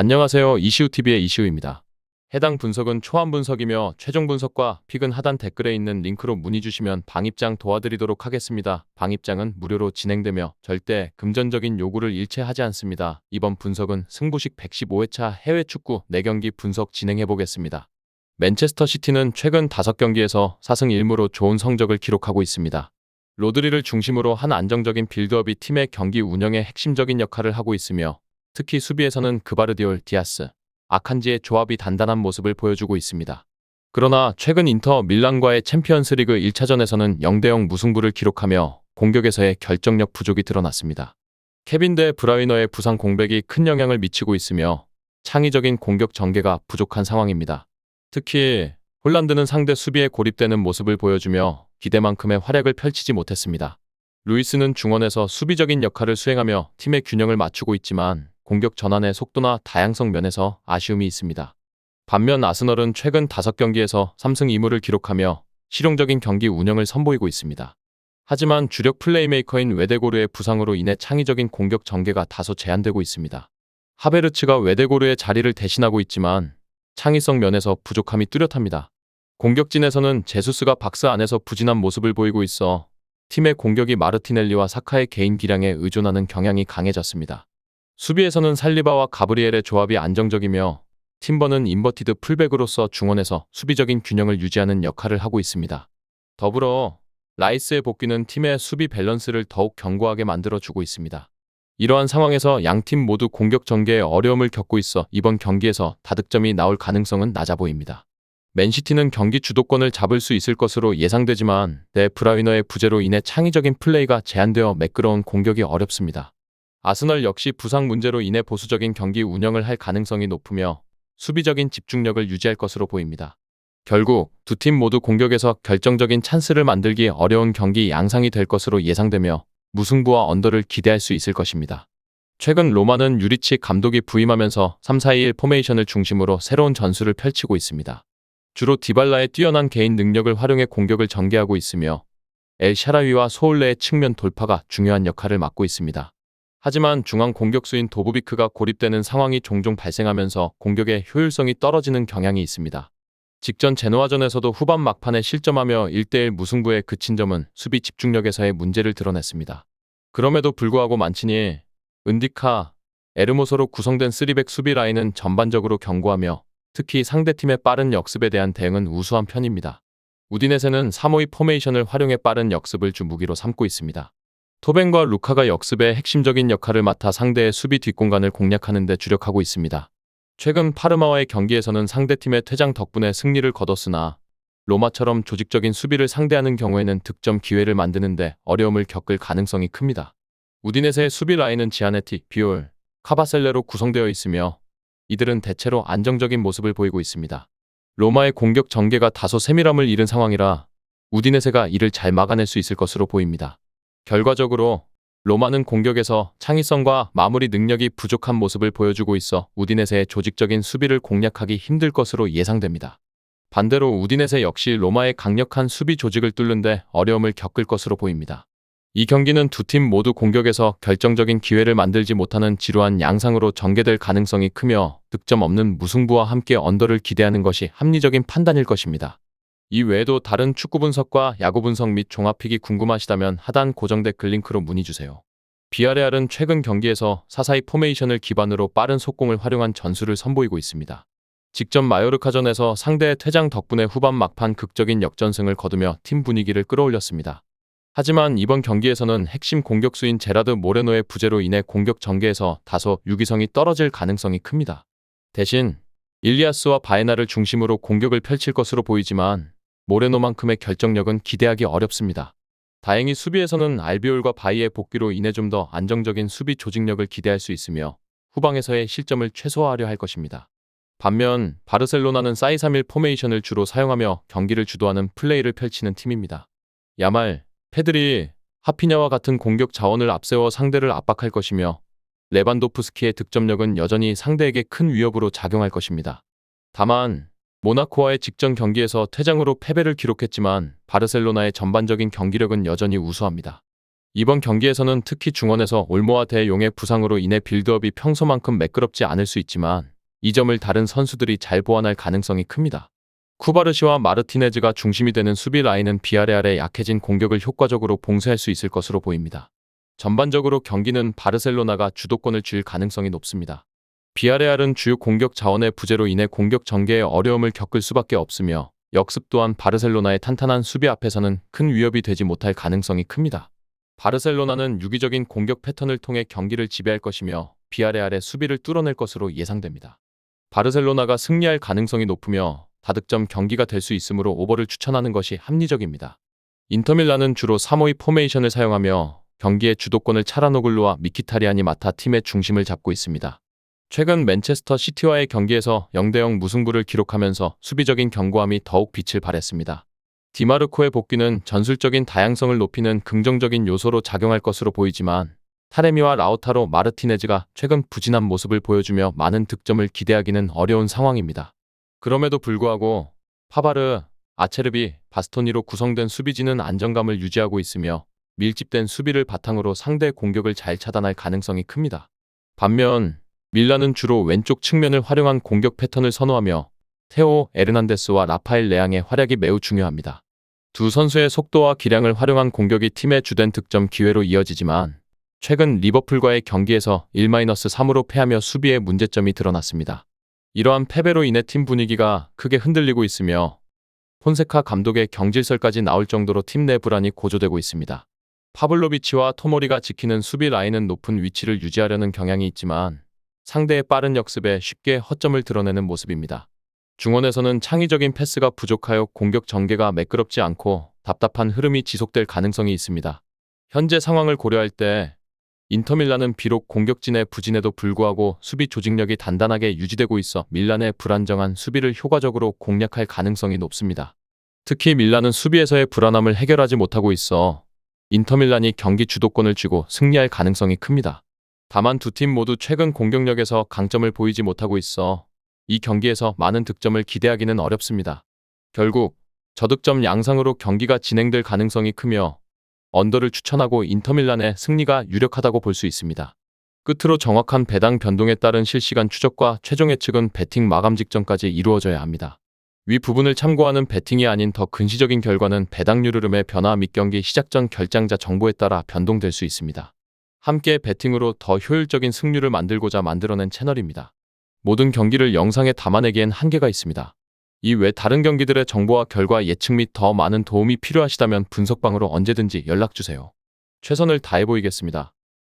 안녕하세요. 이시우TV의 이시우입니다. 해당 분석은 초안 분석이며 최종 분석과 픽은 하단 댓글에 있는 링크로 문의 주시면 방입장 도와드리도록 하겠습니다. 방입장은 무료로 진행되며 절대 금전적인 요구를 일체하지 않습니다. 이번 분석은 승부식 115회차 해외 축구 4경기 분석 진행해 보겠습니다. 맨체스터 시티는 최근 5경기에서 4승 1무로 좋은 성적을 기록하고 있습니다. 로드리를 중심으로 한 안정적인 빌드업이 팀의 경기 운영에 핵심적인 역할을 하고 있으며 특히 수비에서는 그바르디올, 디아스, 아칸지의 조합이 단단한 모습을 보여주고 있습니다. 그러나 최근 인터 밀란과의 챔피언스리그 1차전에서는 0대0 무승부를 기록하며 공격에서의 결정력 부족이 드러났습니다. 케빈 데 브라이너의 부상 공백이 큰 영향을 미치고 있으며 창의적인 공격 전개가 부족한 상황입니다. 특히 홀란드는 상대 수비에 고립되는 모습을 보여주며 기대만큼의 활약을 펼치지 못했습니다. 루이스는 중원에서 수비적인 역할을 수행하며 팀의 균형을 맞추고 있지만 공격 전환의 속도나 다양성 면에서 아쉬움이 있습니다. 반면 아스널은 최근 5경기에서 3승 2무를 기록하며 실용적인 경기 운영을 선보이고 있습니다. 하지만 주력 플레이메이커인 웨데고르의 부상으로 인해 창의적인 공격 전개가 다소 제한되고 있습니다. 하베르츠가 웨데고르의 자리를 대신하고 있지만 창의성 면에서 부족함이 뚜렷합니다. 공격진에서는 제수스가 박스 안에서 부진한 모습을 보이고 있어 팀의 공격이 마르티넬리와 사카의 개인 기량에 의존하는 경향이 강해졌습니다. 수비에서는 살리바와 가브리엘의 조합이 안정적이며 팀버는 인버티드 풀백으로서 중원에서 수비적인 균형을 유지하는 역할을 하고 있습니다. 더불어 라이스의 복귀는 팀의 수비 밸런스를 더욱 견고하게 만들어주고 있습니다. 이러한 상황에서 양팀 모두 공격 전개에 어려움을 겪고 있어 이번 경기에서 다득점이 나올 가능성은 낮아 보입니다. 맨시티는 경기 주도권을 잡을 수 있을 것으로 예상되지만 데 브라이너의 부재로 인해 창의적인 플레이가 제한되어 매끄러운 공격이 어렵습니다. 아스널 역시 부상 문제로 인해 보수적인 경기 운영을 할 가능성이 높으며 수비적인 집중력을 유지할 것으로 보입니다. 결국 두 팀 모두 공격에서 결정적인 찬스를 만들기 어려운 경기 양상이 될 것으로 예상되며 무승부와 언더를 기대할 수 있을 것입니다. 최근 로마는 유리치 감독이 부임하면서 3-4-2-1 포메이션을 중심으로 새로운 전술을 펼치고 있습니다. 주로 디발라의 뛰어난 개인 능력을 활용해 공격을 전개하고 있으며 엘 샤라위와 소울레의 측면 돌파가 중요한 역할을 맡고 있습니다. 하지만 중앙 공격수인 도보비크가 고립되는 상황이 종종 발생하면서 공격의 효율성이 떨어지는 경향이 있습니다. 직전 제노아전에서도 후반 막판에 실점하며 1대1 무승부에 그친 점은 수비 집중력에서의 문제를 드러냈습니다. 그럼에도 불구하고 만치니, 은디카, 에르모소로 구성된 3백 수비 라인은 전반적으로 견고하며 특히 상대팀의 빠른 역습에 대한 대응은 우수한 편입니다. 우디네세는 3-5-2 포메이션을 활용해 빠른 역습을 주 무기로 삼고 있습니다. 토벤과 루카가 역습의 핵심적인 역할을 맡아 상대의 수비 뒷공간을 공략하는 데 주력하고 있습니다. 최근 파르마와의 경기에서는 상대팀의 퇴장 덕분에 승리를 거뒀으나 로마처럼 조직적인 수비를 상대하는 경우에는 득점 기회를 만드는 데 어려움을 겪을 가능성이 큽니다. 우디네세의 수비 라인은 지아네티, 비올, 카바셀레로 구성되어 있으며 이들은 대체로 안정적인 모습을 보이고 있습니다. 로마의 공격 전개가 다소 세밀함을 잃은 상황이라 우디네세가 이를 잘 막아낼 수 있을 것으로 보입니다. 결과적으로 로마는 공격에서 창의성과 마무리 능력이 부족한 모습을 보여주고 있어 우디네세의 조직적인 수비를 공략하기 힘들 것으로 예상됩니다. 반대로 우디네세 역시 로마의 강력한 수비 조직을 뚫는 데 어려움을 겪을 것으로 보입니다. 이 경기는 두 팀 모두 공격에서 결정적인 기회를 만들지 못하는 지루한 양상으로 전개될 가능성이 크며 득점 없는 무승부와 함께 언더를 기대하는 것이 합리적인 판단일 것입니다. 이 외에도 다른 축구 분석과 야구 분석 및 종합픽이 궁금하시다면 하단 고정 댓글 링크로 문의주세요. 비아레알은 최근 경기에서 4-4-2 포메이션을 기반으로 빠른 속공을 활용한 전술을 선보이고 있습니다. 직전 마요르카전에서 상대의 퇴장 덕분에 후반 막판 극적인 역전승을 거두며 팀 분위기를 끌어올렸습니다. 하지만 이번 경기에서는 핵심 공격수인 제라드 모레노의 부재로 인해 공격 전개에서 다소 유기성이 떨어질 가능성이 큽니다. 대신 일리아스와 바에나를 중심으로 공격을 펼칠 것으로 보이지만 모레노만큼의 결정력은 기대하기 어렵습니다. 다행히 수비에서는 알비올과 바이의 복귀로 인해 좀 더 안정적인 수비 조직력을 기대할 수 있으며 후방에서의 실점을 최소화하려 할 것입니다. 반면 바르셀로나는 4-2-3-1 포메이션을 주로 사용하며 경기를 주도하는 플레이를 펼치는 팀입니다. 야말, 페드리, 하피냐와 같은 공격 자원을 앞세워 상대를 압박할 것이며 레반도프스키의 득점력은 여전히 상대에게 큰 위협으로 작용할 것입니다. 다만 모나코와의 직전 경기에서 퇴장으로 패배를 기록했지만 바르셀로나의 전반적인 경기력은 여전히 우수합니다. 이번 경기에서는 특히 중원에서 올모와 대용의 부상으로 인해 빌드업이 평소만큼 매끄럽지 않을 수 있지만 이 점을 다른 선수들이 잘 보완할 가능성이 큽니다. 쿠바르시와 마르티네즈가 중심이 되는 수비 라인은 비아레알의 약해진 공격을 효과적으로 봉쇄할 수 있을 것으로 보입니다. 전반적으로 경기는 바르셀로나가 주도권을 쥘 가능성이 높습니다. 비아레알은 주요 공격 자원의 부재로 인해 공격 전개에 어려움을 겪을 수밖에 없으며 역습 또한 바르셀로나의 탄탄한 수비 앞에서는 큰 위협이 되지 못할 가능성이 큽니다. 바르셀로나는 유기적인 공격 패턴을 통해 경기를 지배할 것이며 비아레알의 수비를 뚫어낼 것으로 예상됩니다. 바르셀로나가 승리할 가능성이 높으며 다득점 경기가 될 수 있으므로 오버를 추천하는 것이 합리적입니다. 인터밀란은 주로 3-5-2 포메이션을 사용하며 경기의 주도권을 차라노글루와 미키타리안이 맡아 팀의 중심을 잡고 있습니다. 최근 맨체스터 시티와의 경기에서 0-0 무승부를 기록하면서 수비적인 견고함이 더욱 빛을 발했습니다. 디마르코의 복귀는 전술적인 다양성을 높이는 긍정적인 요소로 작용할 것으로 보이지만 타레미와 라우타로 마르티네즈가 최근 부진한 모습을 보여주며 많은 득점을 기대하기는 어려운 상황입니다. 그럼에도 불구하고 파바르, 아체르비, 바스토니로 구성된 수비진은 안정감을 유지하고 있으며 밀집된 수비를 바탕으로 상대의 공격을 잘 차단할 가능성이 큽니다. 반면 밀란은 주로 왼쪽 측면을 활용한 공격 패턴을 선호하며 테오 에르난데스와 라파엘 레앙의 활약이 매우 중요합니다. 두 선수의 속도와 기량을 활용한 공격이 팀의 주된 득점 기회로 이어지지만 최근 리버풀과의 경기에서 1-3으로 패하며 수비에 문제점이 드러났습니다. 이러한 패배로 인해 팀 분위기가 크게 흔들리고 있으며 폰세카 감독의 경질설까지 나올 정도로 팀 내 불안이 고조되고 있습니다. 파블로비치와 토모리가 지키는 수비 라인은 높은 위치를 유지하려는 경향이 있지만 상대의 빠른 역습에 쉽게 허점을 드러내는 모습입니다. 중원에서는 창의적인 패스가 부족하여 공격 전개가 매끄럽지 않고 답답한 흐름이 지속될 가능성이 있습니다. 현재 상황을 고려할 때 인터밀란은 비록 공격진의 부진에도 불구하고 수비 조직력이 단단하게 유지되고 있어 밀란의 불안정한 수비를 효과적으로 공략할 가능성이 높습니다. 특히 밀란은 수비에서의 불안함을 해결하지 못하고 있어 인터밀란이 경기 주도권을 쥐고 승리할 가능성이 큽니다. 다만 두 팀 모두 최근 공격력에서 강점을 보이지 못하고 있어 이 경기에서 많은 득점을 기대하기는 어렵습니다. 결국 저득점 양상으로 경기가 진행될 가능성이 크며 언더를 추천하고 인터밀란의 승리가 유력하다고 볼 수 있습니다. 끝으로 정확한 배당 변동에 따른 실시간 추적과 최종 예측은 배팅 마감 직전까지 이루어져야 합니다. 위 부분을 참고하는 배팅이 아닌 더 근시적인 결과는 배당률 흐름의 변화 및 경기 시작 전 결장자 정보에 따라 변동될 수 있습니다. 함께 배팅으로 더 효율적인 승률을 만들고자 만들어낸 채널입니다. 모든 경기를 영상에 담아내기엔 한계가 있습니다. 이외 다른 경기들의 정보와 결과 예측 및 더 많은 도움이 필요하시다면 분석방으로 언제든지 연락주세요. 최선을 다해 보이겠습니다.